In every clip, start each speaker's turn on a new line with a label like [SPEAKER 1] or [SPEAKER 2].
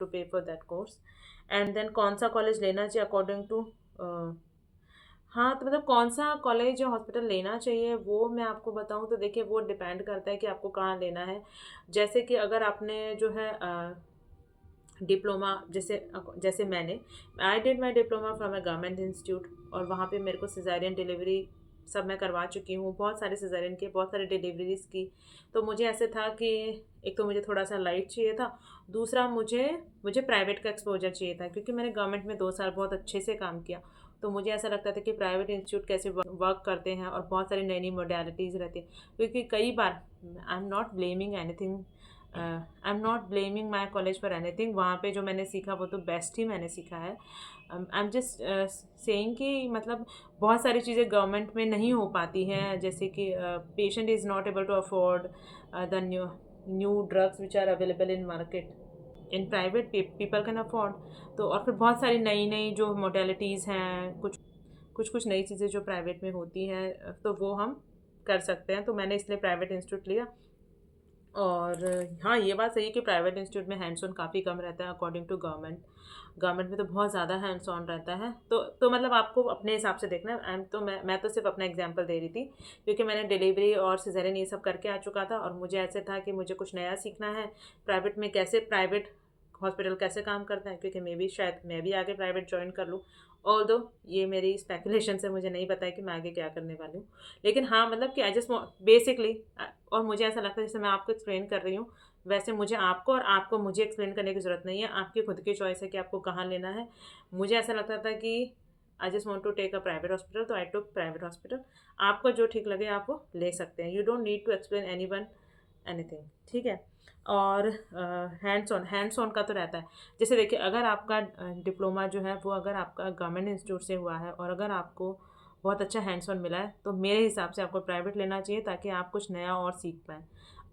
[SPEAKER 1] To pay for that course. And then कौन सा college लेना चाहिए अकॉर्डिंग टू, हाँ, तो मतलब कौन सा कॉलेज या हॉस्पिटल लेना चाहिए वो मैं आपको बताऊँ तो देखिए वो डिपेंड करता है कि आपको कहाँ लेना है। जैसे कि अगर आपने जो है डिप्लोमा, जैसे जैसे मैंने I did my diploma from a government institute, और वहाँ पे मेरे को सिज़ेरियन डिलीवरी सब मैं करवा चुकी हूँ, बहुत सारे सिज़ेरियन के, बहुत सारी डिलीवरीज की। तो मुझे ऐसे था कि एक तो मुझे थोड़ा सा लाइट चाहिए था, दूसरा मुझे मुझे प्राइवेट का एक्सपोजर चाहिए था, क्योंकि मैंने गवर्नमेंट में 2 साल बहुत अच्छे से काम किया। तो मुझे ऐसा लगता था कि प्राइवेट इंस्टीट्यूट कैसे वर्क करते हैं और बहुत सारी नई नई मोडेलिटीज़ रहती हैं, क्योंकि कई बार I am not blaming my college for anything, वहाँ पे जो मैंने सीखा वो तो बेस्ट ही मैंने सीखा है। आई एम जस्ट सेइंग कि मतलब बहुत सारी चीज़ें गवर्नमेंट में नहीं हो पाती हैं, जैसे कि patient is not able to afford the new drugs which are available in market, in private people can afford. तो और फिर बहुत सारी नई नई जो मोडेलिटीज़ हैं, कुछ नई चीज़ें जो प्राइवेट में होती हैं, तो वो हम कर सकते हैं। तो मैंने इसलिए प्राइवेट इंस्टीट्यूट लिया। और हाँ, ये बात सही है कि प्राइवेट इंस्टीट्यूट में हैंड्स ऑन काफ़ी कम रहता है अकॉर्डिंग टू गवर्नमेंट। गवर्नमेंट में तो बहुत ज़्यादा हैंड्स ऑन रहता है। तो मतलब आपको अपने हिसाब से देखना है। मैं तो सिर्फ अपना एग्जांपल दे रही थी, क्योंकि मैंने डिलीवरी और सिजेरियन ये सब करके आ चुका था, और मुझे ऐसे था कि मुझे कुछ नया सीखना है। प्राइवेट हॉस्पिटल कैसे काम करता है, क्योंकि मैं भी शायद मैं भी आगे प्राइवेट ज्वाइन कर लूँ। ऑल्दो ये मेरी स्पेकुलेशन से, मुझे नहीं पता है कि मैं आगे क्या करने वाली हूँ। लेकिन हाँ, मतलब कि आई जस्ट बेसिकली, और मुझे ऐसा लगता है जैसे मैं आपको एक्सप्लेन कर रही हूँ, वैसे मुझे आपको और आपको मुझे एक्सप्लेन करने की ज़रूरत नहीं है। आपकी खुद की चॉइस है कि आपको कहाँ लेना है। मुझे ऐसा लगता था कि I just want to take a private hospital, तो आई टुक प्राइवेट हॉस्पिटल। आपको जो ठीक लगे आप वो ले सकते हैं। You don't need to explain anyone anything, ठीक है। और हैंड्स ऑन का तो रहता है। जैसे देखिए, अगर आपका डिप्लोमा जो है वो अगर आपका गवर्नमेंट इंस्टीट्यूट से हुआ है और अगर आपको बहुत अच्छा हैंड्स ऑन मिला है, तो मेरे हिसाब से आपको प्राइवेट लेना चाहिए, ताकि आप कुछ नया और सीख पाएँ।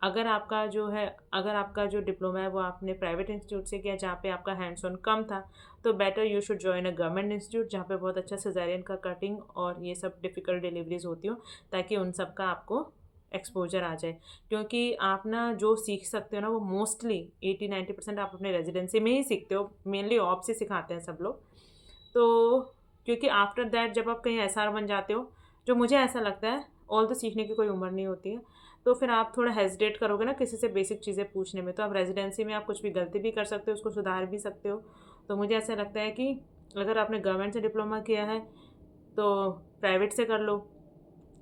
[SPEAKER 1] अगर आपका जो डिप्लोमा है वो आपने प्राइवेट इंस्टीट्यूट से किया जहाँ पे आपका हैंड्स ऑन कम था, तो better you should join a government institute जहाँ पे बहुत अच्छा सिज़ेरियन का कटिंग और ये सब डिफ़िकल्ट डिलीवरीज होती हो, ताकि उन सब का आपको एक्सपोजर आ जाए। क्योंकि आप ना जो सीख सकते हो ना, वो मोस्टली 80-90% आप अपने रेजिडेंसी में ही सीखते हो। मेनली ऑप से सिखाते हैं सब लोग। तो क्योंकि आफ्टर दैट जब आप कहीं एसआर बन जाते हो, जो मुझे ऐसा लगता है, ऑल तो सीखने की कोई उम्र नहीं होती है, तो फिर आप थोड़ा हेजिटेट करोगे ना किसी से बेसिक चीज़ें पूछने में, तो आप रेजिडेंसी में आप कुछ भी गलती भी कर सकते हो, उसको सुधार भी सकते हो। तो मुझे ऐसा लगता है कि अगर आपने गवर्नमेंट से डिप्लोमा किया है तो प्राइवेट से कर लो,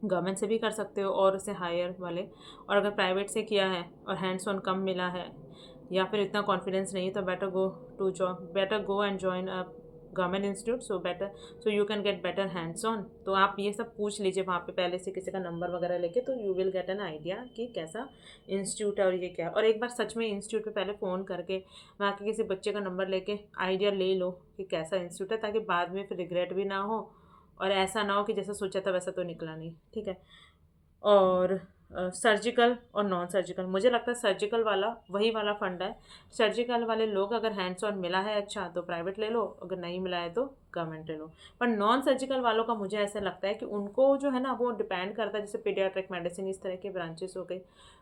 [SPEAKER 1] गवर्नमेंट से भी कर सकते हो और उससे हायर वाले। और अगर प्राइवेट से किया है और हैंड्स ऑन कम मिला है, या फिर इतना कॉन्फिडेंस नहीं है, तो better go and join a government institute, so you can get better hands on. तो आप ये सब पूछ लीजिए वहाँ पे पहले से किसी का नंबर वगैरह लेके, तो you will get an idea कि कैसा इंस्टीट्यूट है और ये क्या है। और एक बार सच में इंस्टीट्यूट पे पहले फ़ोन करके वहाँ के किसी बच्चे का नंबर लेके आइडिया ले लो कि कैसा इंस्टीट्यूट है, ताकि बाद में फिर रिग्रेट भी ना हो, और ऐसा ना हो कि जैसा सोचा था वैसा तो निकला नहीं, ठीक है। और सर्जिकल और नॉन सर्जिकल, मुझे लगता है सर्जिकल वाला वही वाला फंडा है। सर्जिकल वाले लोग अगर हैंड्स ऑन मिला है अच्छा, तो प्राइवेट ले लो, अगर नहीं मिला है तो गवर्नमेंट ले लो। पर नॉन सर्जिकल वालों का मुझे ऐसा लगता है कि उनको जो है ना वो डिपेंड करता है, जैसे पीडियाट्रिक मेडिसिन इस तरह के ब्रांचेस हो गई,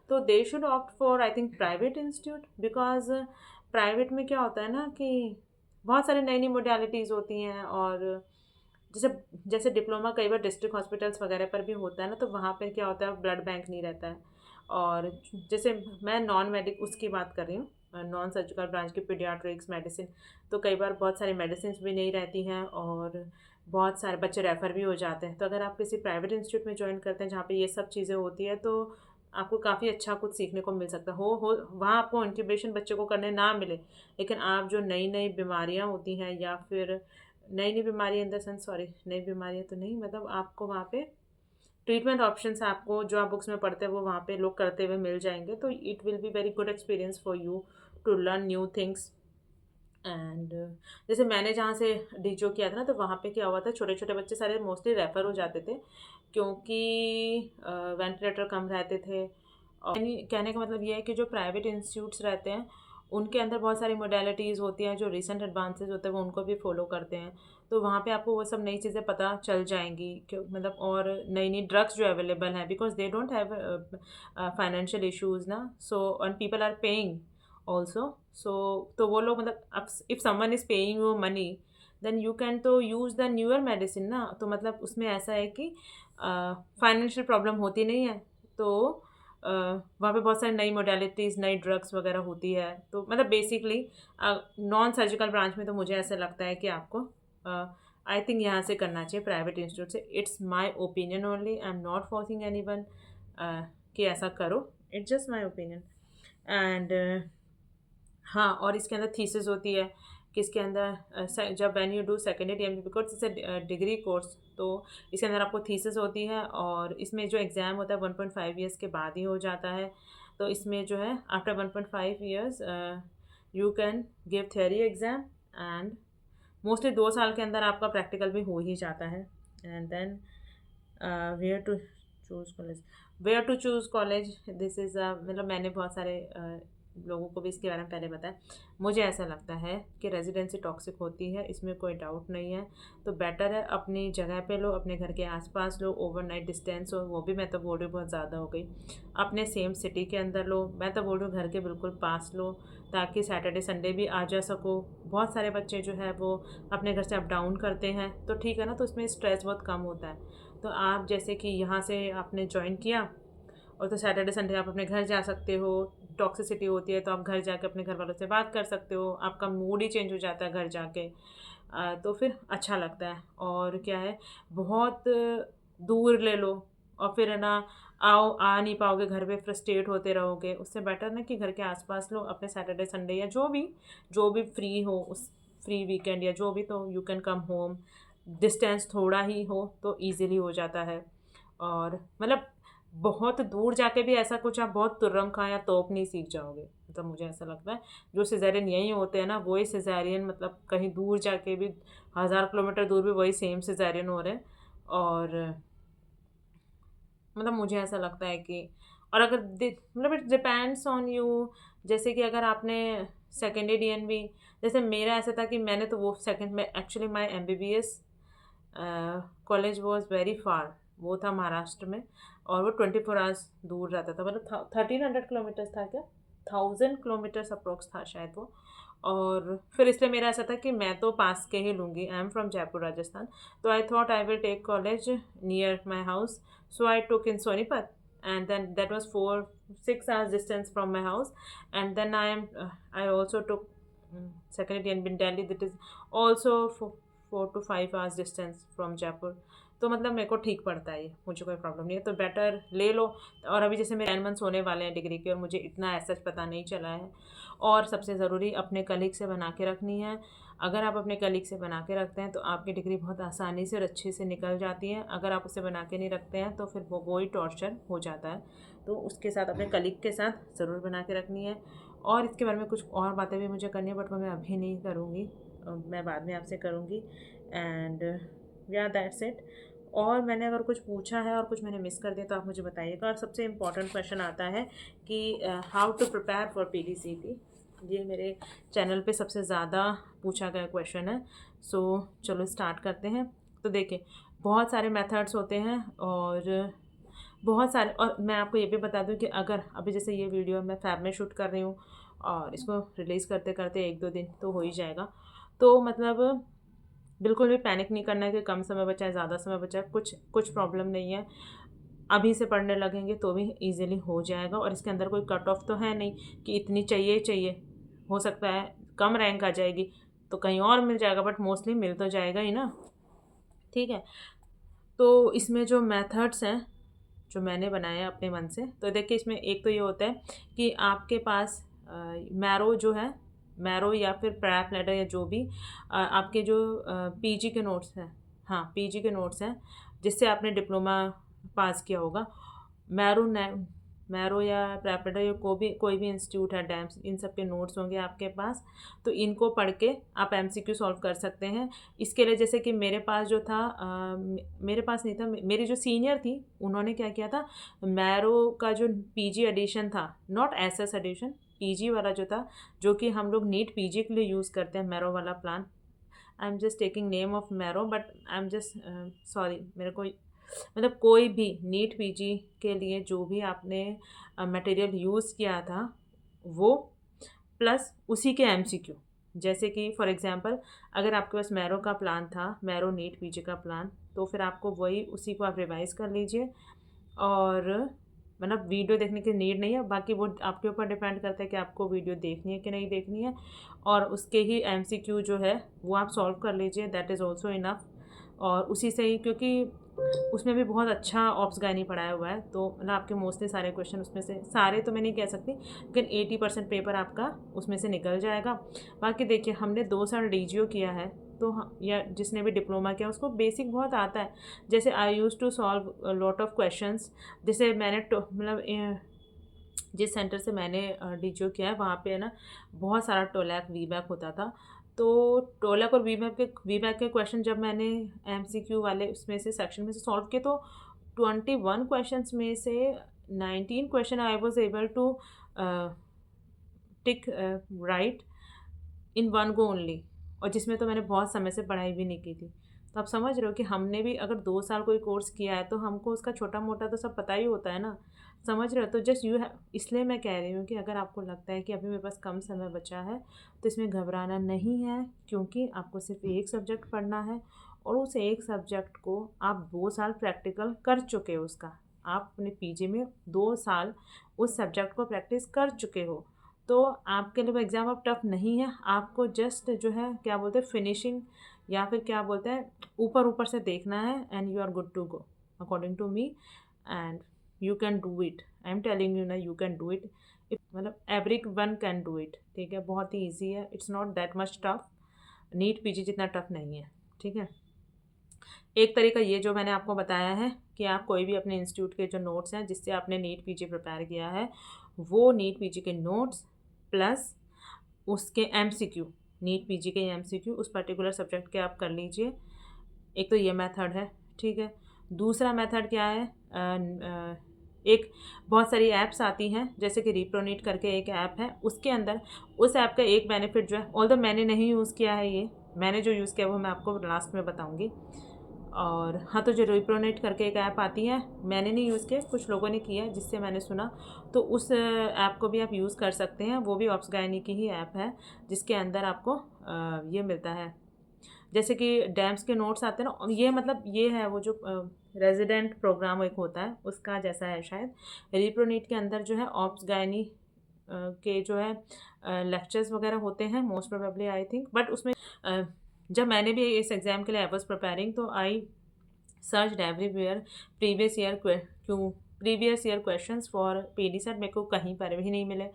[SPEAKER 1] तो they should opt for I think private institute. Because private में क्या होता है ना कि बहुत सारी नई नई मोडेलिटीज़ होती हैं, और जैसे जैसे डिप्लोमा कई बार डिस्ट्रिक्ट हॉस्पिटल्स वगैरह पर भी होता है ना, तो वहाँ पर क्या होता है, ब्लड बैंक नहीं रहता है। और जैसे मैं नॉन मेडिक उसकी बात कर रही हूँ, नॉन सर्जिकल ब्रांच की पीडियाट्रिक्स मेडिसिन, तो कई बार बहुत सारी मेडिसिन भी नहीं रहती हैं, और बहुत सारे बच्चे रेफ़र भी हो जाते हैं। तो अगर आप किसी प्राइवेट इंस्टीट्यूट में ज्वाइन करते हैं जहाँ पे ये सब चीज़ें होती है, तो आपको काफ़ी अच्छा कुछ सीखने को मिल सकता हो वहाँ आपको इंक्यूबेशन बच्चे को करने ना मिले, लेकिन आप जो नई नई बीमारियाँ होती हैं, या फिर नई नई बीमारियाँ इन द सेंस, सॉरी, नई बीमारियाँ तो नहीं, मतलब आपको वहाँ पे ट्रीटमेंट ऑप्शंस आपको जो आप बुक्स में पढ़ते हैं वो वहाँ पे लोग करते हुए मिल जाएंगे, तो it will be very good experience for you to learn new things. And जैसे मैंने जहाँ से डीजो किया था ना, तो वहाँ पे क्या हुआ था, छोटे छोटे बच्चे सारे मोस्टली रेफ़र हो जाते थे, क्योंकि वेंटिलेटर कम रहते थे। और कहने का मतलब ये है कि जो प्राइवेट इंस्टीट्यूट्स रहते हैं उनके अंदर बहुत सारी मोडेलिटीज़ होती हैं, जो रिसेंट एडवांसेस होते हैं वो उनको भी फॉलो करते हैं। तो वहाँ पे आपको वो सब नई चीज़ें पता चल जाएंगी, क्यों मतलब, और नई नई ड्रग्स जो अवेलेबल हैं, because they don't have financial issues ना, so and people are paying, also. So तो वो लोग मतलब if someone is paying you money then you can तो यूज़ द न्यूअर मेडिसिन ना। तो मतलब उसमें ऐसा है कि फाइनेंशियल प्रॉब्लम होती नहीं है। तो वहाँ पे बहुत सारी नई मोडालिटीज़, नई ड्रग्स वगैरह होती है। तो मतलब बेसिकली नॉन सर्जिकल ब्रांच में तो मुझे ऐसा लगता है कि आपको आई थिंक यहाँ से करना चाहिए, प्राइवेट इंस्टीट्यूट से। It's my opinion only, I am not forcing any one कि ऐसा करो, it's just my opinion. And हाँ, और इसके अंदर थीसिस होती है कि इसके अंदर जब when you do secondary M because it's a degree course, तो इसके अंदर आपको थीसिस होती है और इसमें जो एग्ज़ाम होता है 1.5 ईयर्स के बाद ही हो जाता है। तो इसमें जो है after 1.5 years you can give theory exam and mostly 2 साल के अंदर आपका प्रैक्टिकल भी हो ही जाता है। And then where to choose college, where to choose college, this is मतलब मैंने बहुत सारे लोगों को भी इसके बारे में पहले बताया। मुझे ऐसा लगता है कि रेजिडेंसी टॉक्सिक होती है, इसमें कोई डाउट नहीं है। तो बेटर है अपनी जगह पे लो, अपने घर के आसपास लो, ओवरनाइट डिस्टेंस हो, वो भी मैं तो बोल रही हूँ बहुत ज़्यादा हो गई। अपने सेम सिटी के अंदर लो, मैं तो बोल रही हूँ घर के बिल्कुल पास लो, ताकि सैटरडे संडे भी आ जा सको। बहुत सारे बच्चे जो है वो अपने घर से अप डाउन करते हैं, तो ठीक है ना, तो उसमें स्ट्रेस बहुत कम होता है। तो आप जैसे कि यहाँ से आपने ज्वाइन किया और तो सैटरडे संडे आप अपने घर जा सकते हो। टॉक्सिसिटी होती है तो आप घर जाके अपने घर वालों से बात कर सकते हो, आपका मूड ही चेंज हो जाता है घर जाके। तो फिर अच्छा लगता है। और क्या है, बहुत दूर ले लो और फिर है ना, आ नहीं पाओगे घर पे, फ्रस्ट्रेट होते रहोगे। उससे बेटर ना कि घर के आसपास लो, अपने सैटरडे संडे या जो भी फ्री हो, उस फ्री वीकेंड या जो भी, तो you can come home. Distance थोड़ा ही हो तो इजीली हो जाता है। और मतलब बहुत दूर जाके भी ऐसा कुछ आप बहुत तुर्रम खां या तोप नहीं सीख जाओगे। मतलब मुझे ऐसा लगता है जो सिज़ेरियन यहीं होते हैं ना, वही सिज़ेरियन मतलब कहीं दूर जाके भी 1000 किलोमीटर दूर भी वही सेम सिज़ेरियन हो रहे हैं। और मतलब मुझे ऐसा लगता है कि और अगर मतलब इट डिपेंड्स ऑन यू। जैसे कि अगर आपने सेकेंडरी डीएनबी, जैसे मेरा ऐसा था कि मैंने तो वो सेकंड में actually my MBBS college was very far, वो था महाराष्ट्र में और वो 24 आवर्स दूर रहता था। मतलब 1300 किलोमीटर्स था क्या, 1000 किलोमीटर्स अप्रोक्स था शायद वो। और फिर इसलिए मेरा ऐसा था कि मैं तो पास के ही लूँगी, I am from Jaipur Rajasthan. तो I thought I will take college near my house, so I took in Sonipat, and then that was 4-6 hours distance from my house. And then I also took secondary in Delhi, that is also 4 to 5 hours distance from Jaipur. तो मतलब मेरे को ठीक पड़ता है ये, मुझे कोई प्रॉब्लम नहीं है, तो बेटर ले लो। और अभी जैसे मेरे 10 मंथ्स होने वाले हैं डिग्री के और मुझे इतना ऐसा पता नहीं चला है। और सबसे ज़रूरी अपने कलीग से बना के रखनी है। अगर आप अपने कलीग से बना के रखते हैं तो आपकी डिग्री बहुत आसानी से और अच्छे से निकल जाती है। अगर आप उसे बना के नहीं रखते हैं तो फिर वो ही टॉर्चर हो जाता है। तो उसके साथ अपने कलीग के साथ ज़रूर बना के रखनी है। और इसके बारे में कुछ और बातें भी मुझे करनी है, बट वो मैं अभी नहीं करूँगी, मैं बाद में आपसे करूँगी। एंड या दैट्स इट। और मैंने अगर कुछ पूछा है और कुछ मैंने मिस कर दिया तो आप मुझे बताइएगा। और सबसे इम्पॉर्टेंट क्वेश्चन आता है कि हाउ टू प्रिपेयर फॉर पीडीसीटी। ये मेरे चैनल पे सबसे ज़्यादा पूछा गया क्वेश्चन है। सो चलो स्टार्ट करते हैं। तो देखिए, बहुत सारे मेथड्स होते हैं और बहुत सारे, और मैं आपको ये भी बता दूं कि अगर अभी जैसे ये वीडियो मैं फैब में शूट कर रही हूँ और इसको रिलीज़ करते करते 1-2 दिन तो हो ही जाएगा। तो मतलब बिल्कुल भी पैनिक नहीं करना है कि कम समय बचा है, ज़्यादा समय बचा है, कुछ कुछ प्रॉब्लम नहीं है। अभी से पढ़ने लगेंगे तो भी ईज़िली हो जाएगा। और इसके अंदर कोई कट ऑफ तो है नहीं कि इतनी चाहिए ही चाहिए। हो सकता है कम रैंक आ जाएगी तो कहीं और मिल जाएगा, बट मोस्टली मिल तो जाएगा ही ना। ठीक है, तो इसमें जो मेथड्स हैं जो मैंने बनाए हैं अपने मन से, तो देखिए इसमें एक तो ये होता है कि आपके पास मैरो जो है, मैरो या फिर प्रैप लेटर या जो भी आपके जो पीजी के नोट्स हैं, हाँ पीजी के नोट्स हैं जिससे आपने डिप्लोमा पास किया होगा, मैरो मैरो या प्रैप लेटर या कोई भी इंस्टीट्यूट है, डैम्स, इन सब के नोट्स होंगे आपके पास। तो इनको पढ़ के आप एमसीक्यू सॉल्व कर सकते हैं। इसके लिए जैसे कि मेरे पास जो था मेरे पास नहीं था, मेरी जो सीनियर थी उन्होंने क्या किया था, मैरो का जो पीजी एडिशन था, नॉट एसएस एडिशन, पीजी वाला जो था, जो कि हम लोग नीट पीजी के लिए यूज़ करते हैं, मैरो वाला plan. I am just taking name of marrow, but I am just sorry, मेरे को मतलब कोई भी नीट पीजी के लिए जो भी आपने मटेरियल यूज़ किया था वो प्लस उसी के MCQ। जैसे कि फॉर एग्जांपल अगर आपके पास मैरो का प्लान था, मैरो नीट पीजी का प्लान, तो फिर आपको वही उसी को आप रिवाइज़ कर लीजिए। और मतलब वीडियो देखने की नीड नहीं है, बाकी वो आपके ऊपर डिपेंड करता है कि आपको वीडियो देखनी है कि नहीं देखनी है। और उसके ही MCQ जो है वो आप सॉल्व कर लीजिए, दैट इज़ ऑल्सो इनफ। और उसी से ही, क्योंकि उसमें भी बहुत अच्छा ऑप्स गायनी पढ़ाया हुआ है, तो मतलब आपके मोस्टली सारे क्वेश्चन उसमें से, सारे तो मैं नहीं कह सकती, लेकिन 80% पेपर आपका उसमें से निकल जाएगा। बाकी देखिए, हमने 2 साल DGO किया है, तो या जिसने भी डिप्लोमा किया उसको बेसिक बहुत आता है। जैसे I use to solve lot of questions. जैसे मैंने मतलब जिस सेंटर से मैंने DGO किया है वहाँ पे है ना, बहुत सारा टोलैक वीबैक होता था। तो टोलैक और वीबैक के क्वेश्चन जब मैंने MCQ वाले उसमें से सेक्शन में से सॉल्व किए, तो 21 क्वेश्चंस में से 19 question I was able to tick right in one go only, और जिसमें तो मैंने बहुत समय से पढ़ाई भी नहीं की थी। तो आप समझ रहे हो कि हमने भी अगर 2 साल कोई कोर्स किया है तो हमको उसका छोटा मोटा तो सब पता ही होता है ना। समझ रहे हो? तो जस्ट यू है, इसलिए मैं कह रही हूँ कि अगर आपको लगता है कि अभी मेरे पास कम समय बचा है, तो इसमें घबराना नहीं है, क्योंकि आपको सिर्फ एक सब्जेक्ट पढ़ना है, और उस एक सब्जेक्ट को आप 2 साल प्रैक्टिकल कर चुके हो उसका। आप अपने PG में 2 साल उस सब्जेक्ट को प्रैक्टिस कर चुके हो, तो आपके लिए वो एग्ज़ाम अब टफ नहीं है। आपको जस्ट जो है क्या बोलते हैं, फिनिशिंग, या फिर क्या बोलते हैं, ऊपर ऊपर से देखना है, and you are good to go according to me. And you can do it, I am telling you ना, यू कैन डू इट। मतलब everyone can do it, ठीक है, बहुत ही ईजी है, it's not that much tough. NEET PG जितना tough नहीं है, ठीक है। एक तरीका ये जो मैंने आपको बताया है कि आप कोई भी अपने इंस्टीट्यूट के जो नोट्स हैं जिससे आपने नीट PG प्रिपेयर किया है, वो नीट PG के नोट्स प्लस उसके MCQ, नीट PG के MCQ उस पर्टिकुलर सब्जेक्ट के आप कर लीजिए। एक तो ये मेथड है, ठीक है। दूसरा मेथड क्या है, एक बहुत सारी ऐप्स आती हैं, जैसे कि रिप्रोनीट करके एक ऐप है, उसके अंदर उस ऐप का एक बेनिफिट जो है, ऑल्दो मैंने नहीं यूज़ किया है, ये मैंने जो यूज़ किया वो मैं आपको लास्ट में बताऊँगी। और हाँ, तो जो रिप्रोनेट करके एक ऐप आती है, मैंने नहीं यूज़ किया, कुछ लोगों ने किया जिससे मैंने सुना, तो उस ऐप को भी आप यूज़ कर सकते हैं। वो भी ऑप्स गायनी की ही ऐप है, जिसके अंदर आपको ये मिलता है, जैसे कि डैम्स के नोट्स आते हैं ना, ये मतलब ये है वो जो रेजिडेंट प्रोग्राम एक होता है उसका जैसा है शायद। रिप्रोनीट के अंदर जो है ऑप्स गायनी के जो है लेक्चर्स वगैरह होते हैं, most probably I think. But उसमें जब मैंने भी इस एग्ज़ाम के लिए आई वॉज प्रिपेयरिंग, तो I search everywhere previous year questions for PD set, मेरे को कहीं पर भी नहीं मिले।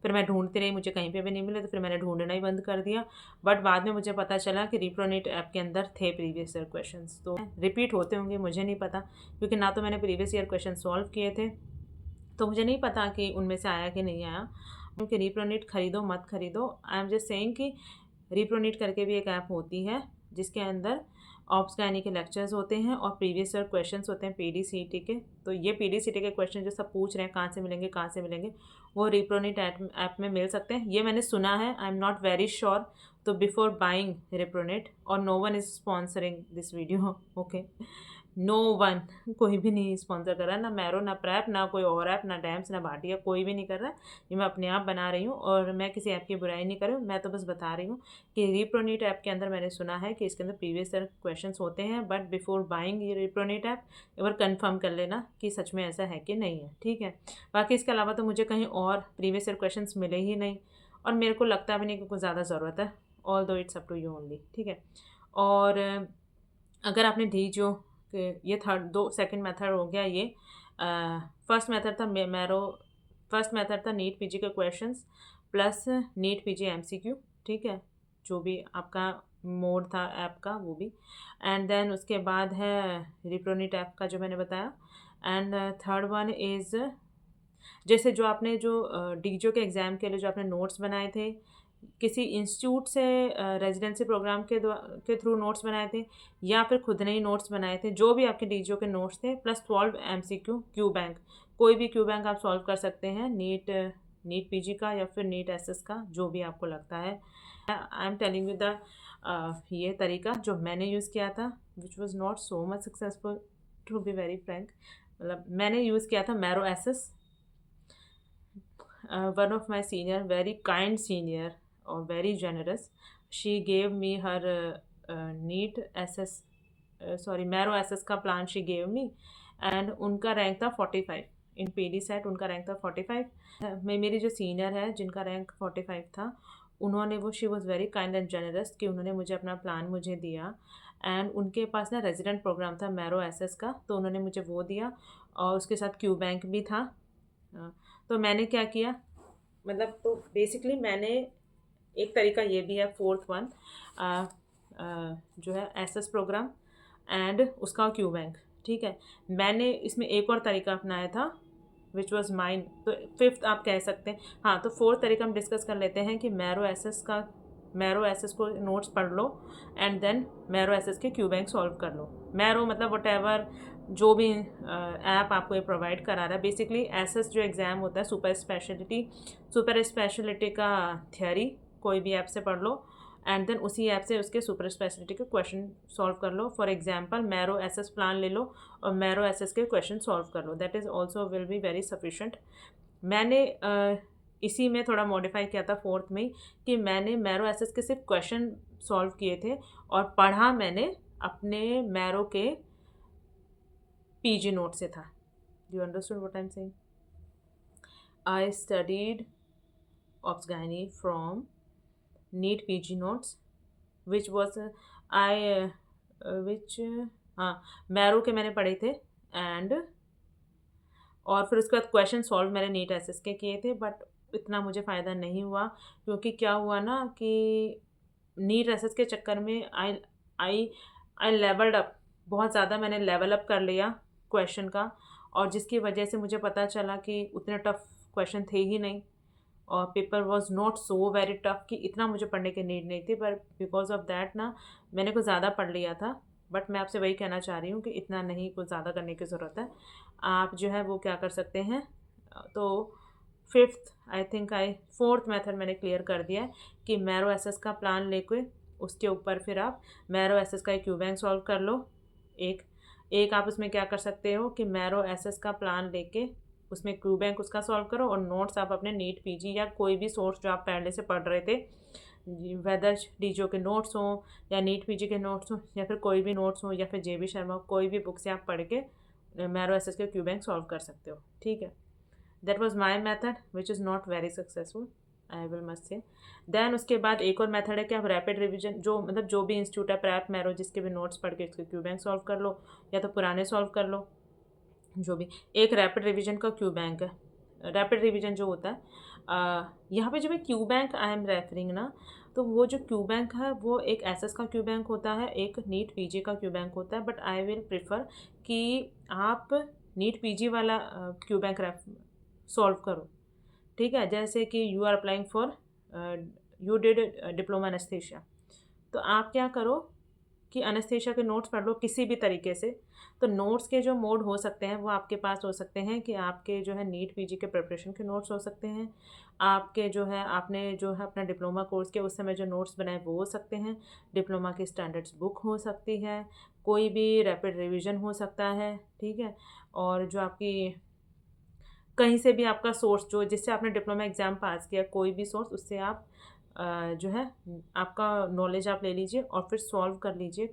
[SPEAKER 1] फिर मैं ढूंढती रही, मुझे कहीं पे भी नहीं मिले, तो फिर मैंने ढूंढना ही बंद कर दिया। बट बाद में मुझे पता चला कि रिप्रोनेट ऐप के अंदर थे प्रीवियस ईयर क्वेश्चंस, तो रिपीट होते होंगे, मुझे नहीं पता, क्योंकि ना तो मैंने प्रीवियस ईयर क्वेश्चन सॉल्व किए थे, तो मुझे नहीं पता कि उनमें से आया कि नहीं आया। क्योंकि रिप्रोनेट खरीदो मत खरीदो, आई एम जस्ट सेइंग कि रिप्रोनेट करके भी एक ऐप होती है, जिसके अंदर ऑप्स गायनी के लेक्चर्स होते हैं और प्रीवियस ईयर क्वेश्चंस होते हैं PD CET के। तो ये PD CET के क्वेश्चन जो सब पूछ रहे हैं कहाँ से मिलेंगे कहाँ से मिलेंगे, वो रिप्रोनेट ऐप में मिल सकते हैं, ये मैंने सुना है, I am not very sure. तो बिफोर बाइंग रिप्रोनेट, और no one is sponsoring this video, okay, no one, कोई भी नहीं स्पॉन्सर कर रहा है, ना मैरो, ना प्रैप, ना कोई और ऐप, ना डैम्स, ना भाटिया, कोई भी नहीं कर रहा है। ये मैं अपने आप बना रही हूँ, और मैं किसी ऐप की बुराई नहीं कर रही हूँ, मैं तो बस बता रही हूँ कि रिप्रोनेट ऐप के अंदर मैंने सुना है कि इसके अंदर प्रीवियस ईयर क्वेश्चंस होते हैं। बट बिफोर बाइंग ये रिप्रोनेट ऐप एक बार कन्फर्म कर लेना कि सच में ऐसा है कि नहीं है, ठीक है। बाकी इसके अलावा तो मुझे कहीं और प्रीवियस ईयर क्वेश्चन मिले ही नहीं, और मेरे को लगता भी नहीं कि कुछ ज़्यादा ज़रूरत है, although it's up to you only, ठीक है। और अगर आपने दी जो ये सेकंड मेथड हो गया, ये फर्स्ट मेथड था मैरो, फर्स्ट मेथड था नीट PG के questions plus NEET PG MCQ, ठीक है, जो भी आपका मोड था ऐप का वो भी। एंड देन उसके बाद है रिप्रोनीट ऐप का जो मैंने बताया। एंड थर्ड वन इज़, जैसे जो आपने जो DGO के एग्ज़ाम के लिए जो आपने नोट्स बनाए थे, किसी इंस्टीट्यूट से रेजिडेंसी प्रोग्राम के थ्रू नोट्स बनाए थे, या फिर खुद ने ही नोट्स बनाए थे, जो भी आपके DGO के नोट्स थे, प्लस 12 MCQ क्यू बैंक, कोई भी क्यू बैंक आप सॉल्व कर सकते हैं, नीट PG का या फिर नीट SS का, जो भी आपको लगता है। I am telling you the ये तरीका जो मैंने यूज़ किया था, which was not so much successful, to be very frank. मतलब मैंने यूज़ किया था Marrow SS, one of my senior, very kind senior or very generous, she gave me her NEET SS, Marrow SS का plan she gave me, and उनका rank था 45 in PD set, उनका rank था 45। मैं मेरी जो सीनियर है जिनका रैंक 45 था, उन्होंने वो she was very kind and generous कि उन्होंने मुझे अपना प्लान मुझे दिया, एंड उनके पास ना रेजिडेंट प्रोग्राम था मैरो एसएस का, तो उन्होंने मुझे वो दिया और उसके साथ क्यू बैंक भी था। तो मैंने क्या किया, मतलब तो बेसिकली मैंने, एक तरीका ये भी है, फोर्थ वन जो है एसएस प्रोग्राम एंड उसका क्यू बैंक, ठीक है। मैंने इसमें एक और तरीका अपनाया था विच वॉज माइन, तो फिफ्थ आप कह सकते हैं। हाँ, तो फोर्थ तरीका हम डिस्कस कर लेते हैं कि मैरो एसएस को नोट्स पढ़ लो एंड देन मैरो एसएस के क्यू बैंक सॉल्व कर लो। मैरो मतलब वट एवर जो भी ऐप आपको ये प्रोवाइड करा रहा है। बेसिकली एसएस जो एग्ज़ाम होता है सुपर स्पेशलिटी का थियोरी कोई भी ऐप से पढ़ लो एंड देन उसी ऐप से उसके सुपर स्पेशलिटी के क्वेश्चन सॉल्व कर लो। For example Marrow SS plan ले लो और मैरो एसएस के क्वेश्चन सॉल्व कर लो, that is also will be very sufficient. मैंने इसी में थोड़ा मॉडिफाई किया था फोर्थ में कि मैंने मैरो एसएस के सिर्फ क्वेश्चन सॉल्व किए थे और पढ़ा मैंने अपने मैरो के पीजी नोट से था। You understood what I am saying? I studied obs gynae from NEET PG notes which was which हाँ मैरो के मैंने पढ़े थे एंड, और फिर उसके बाद क्वेश्चन सॉल्व मैंने नीट एसएस के किए थे, बट इतना मुझे फ़ायदा नहीं हुआ क्योंकि क्या हुआ ना कि नीट एसएस के चक्कर में आई लेवल्ड अप, बहुत ज़्यादा मैंने लेवल अप कर लिया क्वेश्चन का, और जिसकी वजह से मुझे पता चला कि उतने टफ क्वेश्चन थे ही नहीं और paper was not so very tough कि इतना मुझे पढ़ने की नीड नहीं थी, पर बिकॉज ऑफ दैट ना मैंने कुछ ज़्यादा पढ़ लिया था। बट मैं आपसे वही कहना चाह रही हूँ कि इतना नहीं, कुछ ज़्यादा करने की ज़रूरत है। आप जो है वो क्या कर सकते हैं, तो fifth I think fourth method मैंने क्लियर कर दिया है कि मैरो एसएस का प्लान लेके उसके ऊपर फिर आप मैरो एसएस का क्यू बैंक सॉल्व कर लो। एक आप उसमें क्या कर सकते हो कि मैरो एसएस का प्लान लेके उसमें क्यू बैंक उसका सॉल्व करो और नोट्स आप अपने नीट पीजी या कोई भी सोर्स जो आप पहले से पढ़ रहे थे, वेदर डीजो के नोट्स हों या नीट पीजी के नोट्स हों या फिर कोई भी नोट्स हों या फिर जेबी शर्मा, कोई भी बुक से आप पढ़ के मैरो एसएस के क्यू बैंक सॉल्व कर सकते हो, ठीक है। That was my method which is not very successful, I will must say. Then उसके बाद एक और मेथड है कि आप रैपिड रिविजन, जो मतलब जो भी इंस्टीट्यूट है प्रैप मैरो जिसके भी नोट्स पढ़ के उसके क्यू बैंक सॉल्व कर लो या तो पुराने सॉल्व कर लो, जो भी। एक रैपिड रिवीजन का क्यू बैंक है। रैपिड रिवीजन जो होता है, यहाँ पे जो मैं Q bank I am referring ना, तो वो जो क्यू बैंक है वो एक एसएस का क्यू बैंक होता है, एक नीट पीजी का क्यू बैंक होता है, बट आई विल प्रिफर कि आप नीट पीजी वाला क्यू बैंक सॉल्व करो, ठीक है। जैसे कि you are applying for, you did diploma anaesthesia, तो आप क्या करो कि एनेस्थीसिया के नोट्स पढ़ लो किसी भी तरीके से। तो नोट्स के जो मोड हो सकते हैं वो आपके पास हो सकते हैं कि आपके जो है नीट पीजी के प्रिपरेशन के नोट्स हो सकते हैं, आपके जो है आपने जो है अपना डिप्लोमा कोर्स के उस समय जो नोट्स बनाए वो हो सकते हैं, डिप्लोमा की स्टैंडर्ड्स बुक हो सकती है, कोई भी रैपिड रिवीजन हो सकता है, ठीक है। और जो आपकी कहीं से भी आपका सोर्स जो जिससे आपने डिप्लोमा एग्ज़ाम पास किया, कोई भी सोर्स, उससे आप जो है आपका नॉलेज आप ले लीजिए और फिर सॉल्व कर लीजिए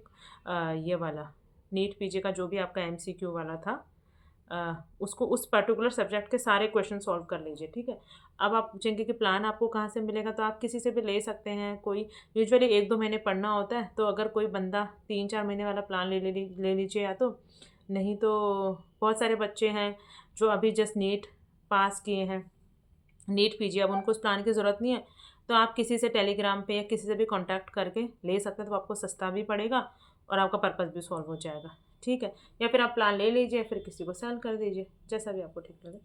[SPEAKER 1] ये वाला नीट पीजी का जो भी आपका एमसीक्यू वाला था, उसको उस पर्टिकुलर सब्जेक्ट के सारे क्वेश्चन सॉल्व कर लीजिए, ठीक है। अब आप पूछेंगे कि प्लान आपको कहाँ से मिलेगा, तो आप किसी से भी ले सकते हैं। कोई यूजुअली 1-2 महीने पढ़ना होता है, तो अगर कोई बंदा 3-4 महीने वाला प्लान ले लीजिए, या तो नहीं तो बहुत सारे बच्चे हैं जो अभी जस्ट नीट पास किए हैं, नीट पीजी, अब उनको उस प्लान की ज़रूरत नहीं है, तो आप किसी से टेलीग्राम पे या किसी से भी कांटेक्ट करके ले सकते हैं, तो आपको सस्ता भी पड़ेगा और आपका पर्पस भी सॉल्व हो जाएगा, ठीक है। या फिर आप प्लान ले लीजिए, फिर किसी को सेल कर दीजिए, जैसा भी आपको ठीक लगे,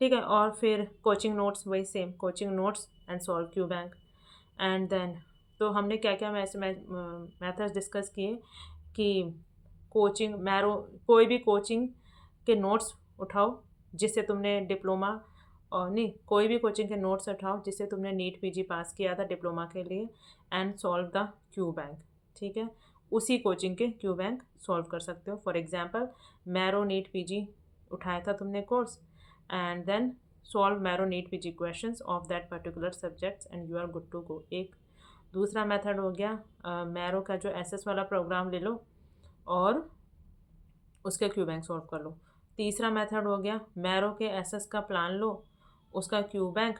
[SPEAKER 1] ठीक है। और फिर कोचिंग नोट्स वही same, coaching notes and solve Q bank and then, तो हमने क्या क्या मैथड्स डिस्कस किए कि कोचिंग मैरो, कोई भी कोचिंग के नोट्स उठाओ जिससे तुमने डिप्लोमा, और नहीं, कोई भी कोचिंग के नोट्स उठाओ जिससे तुमने नीट पीजी पास किया था डिप्लोमा के लिए, and solve the Q bank, ठीक है। उसी कोचिंग के क्यू बैंक सॉल्व कर सकते हो। For example Marrow NEET PG उठाया था तुमने course, and then solve Marrow NEET PG questions of that particular subjects and you are good to go. एक दूसरा मेथड हो गया मैरो का जो एसएस वाला प्रोग्राम ले लो और उसके क्यू बैंक सॉल्व कर लो। तीसरा मेथड हो गया मैरो के एसएस का प्लान लो, उसका क्यू बैंक,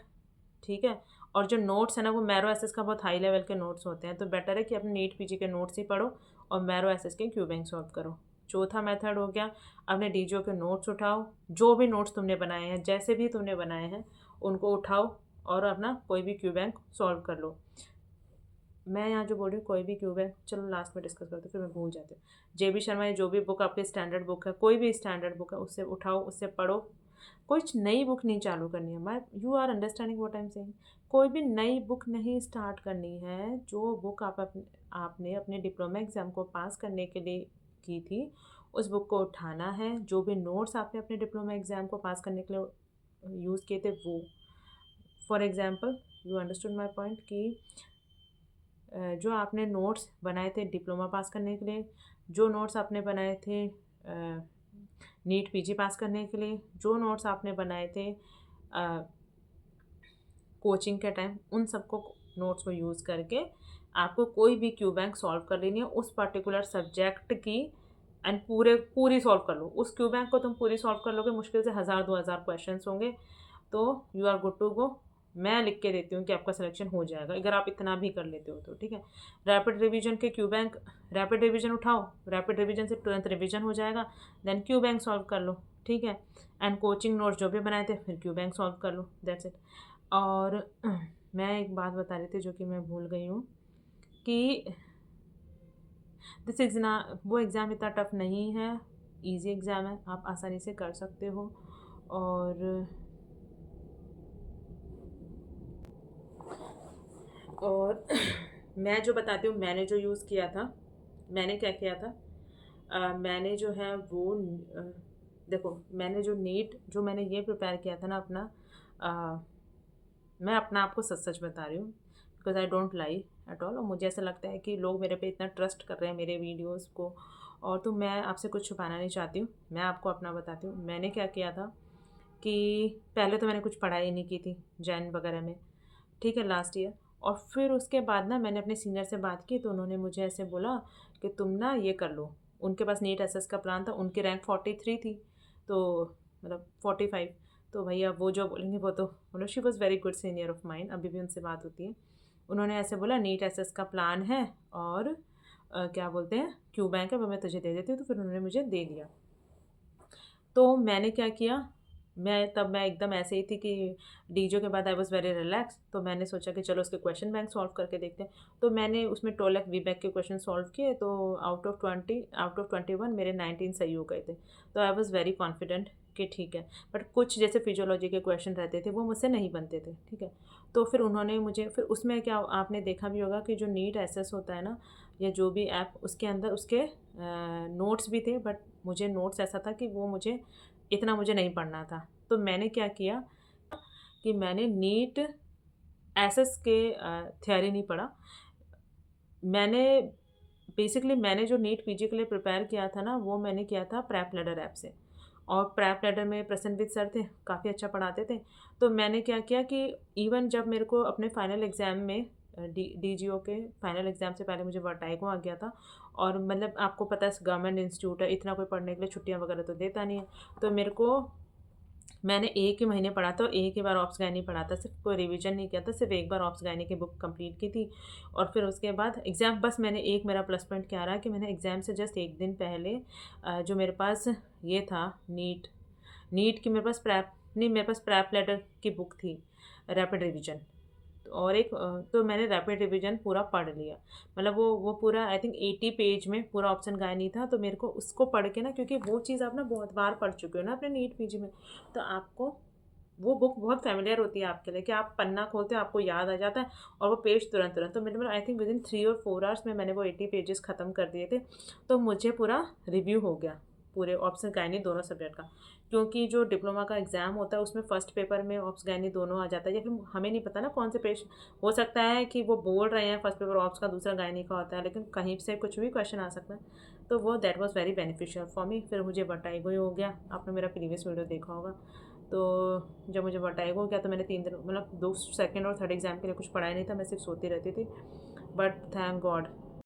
[SPEAKER 1] ठीक है। और जो नोट्स है ना वो मैरो एसएस का बहुत हाई लेवल के नोट्स होते हैं, तो बेटर है कि अपने नीट पीजी के नोट्स ही पढ़ो और मैरो एसएस के क्यू बैंक सॉल्व करो। चौथा मेथड हो गया अपने डीजीओ के नोट्स उठाओ, जो भी नोट्स तुमने बनाए हैं, जैसे भी तुमने बनाए हैं उनको उठाओ और अपना कोई भी क्यू बैंक सॉल्व कर लो। मैं यहाँ जो बोल रही हूँ कोई भी क्यूब है, चलो लास्ट में डिस्कस करते फिर मैं भूल जाती हूँ। जेबी शर्मा जो भी बुक आपकी स्टैंडर्ड बुक है, कोई भी स्टैंडर्ड बुक है उससे उठाओ, उससे पढ़ो। कुछ नई बुक नहीं चालू करनी है। मैं you are understanding what I am saying. कोई भी नई बुक नहीं स्टार्ट करनी है। जो बुक आपने अपने डिप्लोमा एग्ज़ाम को पास करने के लिए की थी उस बुक को उठाना है। जो भी नोट्स आपने अपने डिप्लोमा एग्ज़ाम को पास करने के लिए यूज़ किए थे वो, for example you understood my point कि जो आपने नोट्स बनाए थे डिप्लोमा पास करने के लिए, जो नोट्स आपने बनाए थे नीट पीजी पास करने के लिए, जो नोट्स आपने बनाए थे कोचिंग के टाइम, उन सबको नोट्स को यूज़ करके आपको कोई भी क्यू बैंक सॉल्व कर लेनी है उस पर्टिकुलर सब्जेक्ट की एंड पूरी सॉल्व कर लो। उस क्यू बैंक को तुम पूरी सॉल्व कर लोगे, मुश्किल से 1000-2000 क्वेश्चन होंगे, तो you are good to go. मैं लिख के देती हूँ कि आपका सिलेक्शन हो जाएगा अगर आप इतना भी कर लेते हो तो, ठीक है। रैपिड रिवीजन के क्यू बैंक, रैपिड रिवीजन उठाओ, रैपिड रिवीजन से तुरंत रिवीजन हो जाएगा, देन क्यू बैंक सॉल्व कर लो, ठीक है। एंड कोचिंग नोट्स जो भी बनाए थे फिर क्यू बैंक सॉल्व कर लो, दैट्स इट। और मैं एक बात बता रही थी जो कि मैं भूल गई हूँ कि दिस एग्ज़ाम, वो एग्ज़ाम इतना टफ नहीं है, ईजी एग्ज़ाम है, आप आसानी से कर सकते हो। और मैं जो बताती हूँ मैंने जो यूज़ किया था, मैंने क्या किया था, मैंने जो है वो देखो मैंने जो नीट जो मैंने ये प्रिपेयर किया था ना अपना, मैं अपना आपको सच सच बता रही हूँ because I don't lie at all. और मुझे ऐसा लगता है कि लोग मेरे पे इतना ट्रस्ट कर रहे हैं मेरे वीडियोस को, और तो मैं आपसे कुछ छुपाना नहीं चाहती हूँ। मैं आपको अपना बताती हूँ मैंने क्या किया था कि पहले तो मैंने कुछ पढ़ाई नहीं की थी जैन वगैरह में, ठीक है, लास्ट ईयर। और फिर उसके बाद ना मैंने अपने सीनियर से बात की तो उन्होंने मुझे ऐसे बोला कि तुम ना ये कर लो। उनके पास नीट एसएस का प्लान था, उनकी रैंक 43 थी, तो मतलब 45। तो भैया वो जो बोलेंगे वो तो, मतलब she was very good senior of mine, अभी भी उनसे बात होती है। उन्होंने ऐसे बोला नीट एसएस का प्लान है और क्या बोलते हैं क्यू बैंक है वो मैं तुझे दे देती हूँ, तो फिर उन्होंने मुझे दे दिया। तो मैंने क्या किया, मैं एकदम ऐसे ही थी कि डीजो के बाद आई वॉज़ वेरी रिलैक्स, तो मैंने सोचा कि चलो उसके क्वेश्चन बैंक सॉल्व करके देखते हैं। तो मैंने उसमें टोलक वी बैक के क्वेश्चन सॉल्व किए, तो आउट ऑफ 21 मेरे 19 सही हो गए थे। तो आई वॉज़ वेरी कॉन्फिडेंट कि ठीक है। बट कुछ जैसे फिजियोलॉजी के क्वेश्चन रहते थे वो मुझसे नहीं बनते थे, ठीक है। तो फिर उन्होंने मुझे, फिर उसमें क्या आपने देखा भी होगा कि जो नीट एसएस होता है ना या जो भी ऐप, उसके अंदर उसके नोट्स भी थे, बट मुझे नोट्स ऐसा था कि वो मुझे इतना मुझे नहीं पढ़ना था। तो मैंने क्या किया कि मैंने नीट एसएस के थ्योरी नहीं पढ़ा। मैंने बेसिकली मैंने जो नीट पीजी के लिए प्रिपेयर किया था ना वो मैंने किया था प्रैप लैडर ऐप से। और प्रैप लैडर में प्रसन्नविद सर थे, काफ़ी अच्छा पढ़ाते थे। तो मैंने क्या किया कि इवन जब मेरे को अपने फाइनल एग्ज़ाम में डीजीओ के फाइनल एग्ज़ाम से पहले मुझे वर्टाइगो आ गया था। और मतलब आपको पता है गवर्नमेंट इंस्टीट्यूट है, इतना कोई पढ़ने के लिए छुट्टियां वगैरह तो देता नहीं है। तो मेरे को, मैंने एक ही महीने पढ़ा था और एक ही बार ऑप्स गायनी पढ़ा था, सिर्फ कोई रिवीजन नहीं किया था, सिर्फ एक बार ऑप्स गायनी की बुक कंप्लीट की थी। और फिर उसके बाद एग्ज़ाम, बस मैंने एक, मेरा प्लस पॉइंट क्या रहा कि मैंने एग्ज़ाम से जस्ट एक दिन पहले जो मेरे पास ये था नीट की मेरे पास प्रैप नहीं, मेरे पास प्रैप लेटर की बुक थी रैपिड रिवीजन। और एक तो मैंने रैपिड रिवीजन पूरा पढ़ लिया, मतलब वो पूरा आई थिंक 80 पेज में पूरा ऑप्शन गायनी था। तो मेरे को उसको पढ़ के ना, क्योंकि वो चीज़ आप ना बहुत बार पढ़ चुके हो ना अपने नीट पीजी में, तो आपको वो बुक बहुत फेमिलियर होती है आपके लिए कि आप पन्ना खोलते हो आपको याद आ जाता है और वो पेज तुरंत तुरंत। तो मेरे मतलब आई थिंक विद इन 3 और 4 आवर्स में मैंने वो 80 पेजेस ख़त्म कर दिए थे। तो मुझे पूरा रिव्यू हो गया पूरे ऑप्शन गायनी दोनों सब्जेक्ट का। क्योंकि जो डिप्लोमा का एग्ज़ाम होता है उसमें फ़र्स्ट पेपर में ऑप्स गायनी दोनों आ जाता है, या फिर हमें नहीं पता ना कौन से पेज, हो सकता है कि वो बोल रहे हैं फर्स्ट पेपर ऑप्स का दूसरा गायनी का होता है, लेकिन कहीं से कुछ भी क्वेश्चन आ सकता है। तो वो that was very beneficial for me. फिर मुझे वर्टाइगो ही हो गया, आपने मेरा प्रीवियस वीडियो देखा होगा। तो जब मुझे वर्टाइगो हो गया तो मैंने 3 दिन मतलब 2 सेकंड और थर्ड एग्ज़ाम के लिए कुछ पढ़ा ही नहीं था, मैं सिर्फ सोती रहती थी। But thank God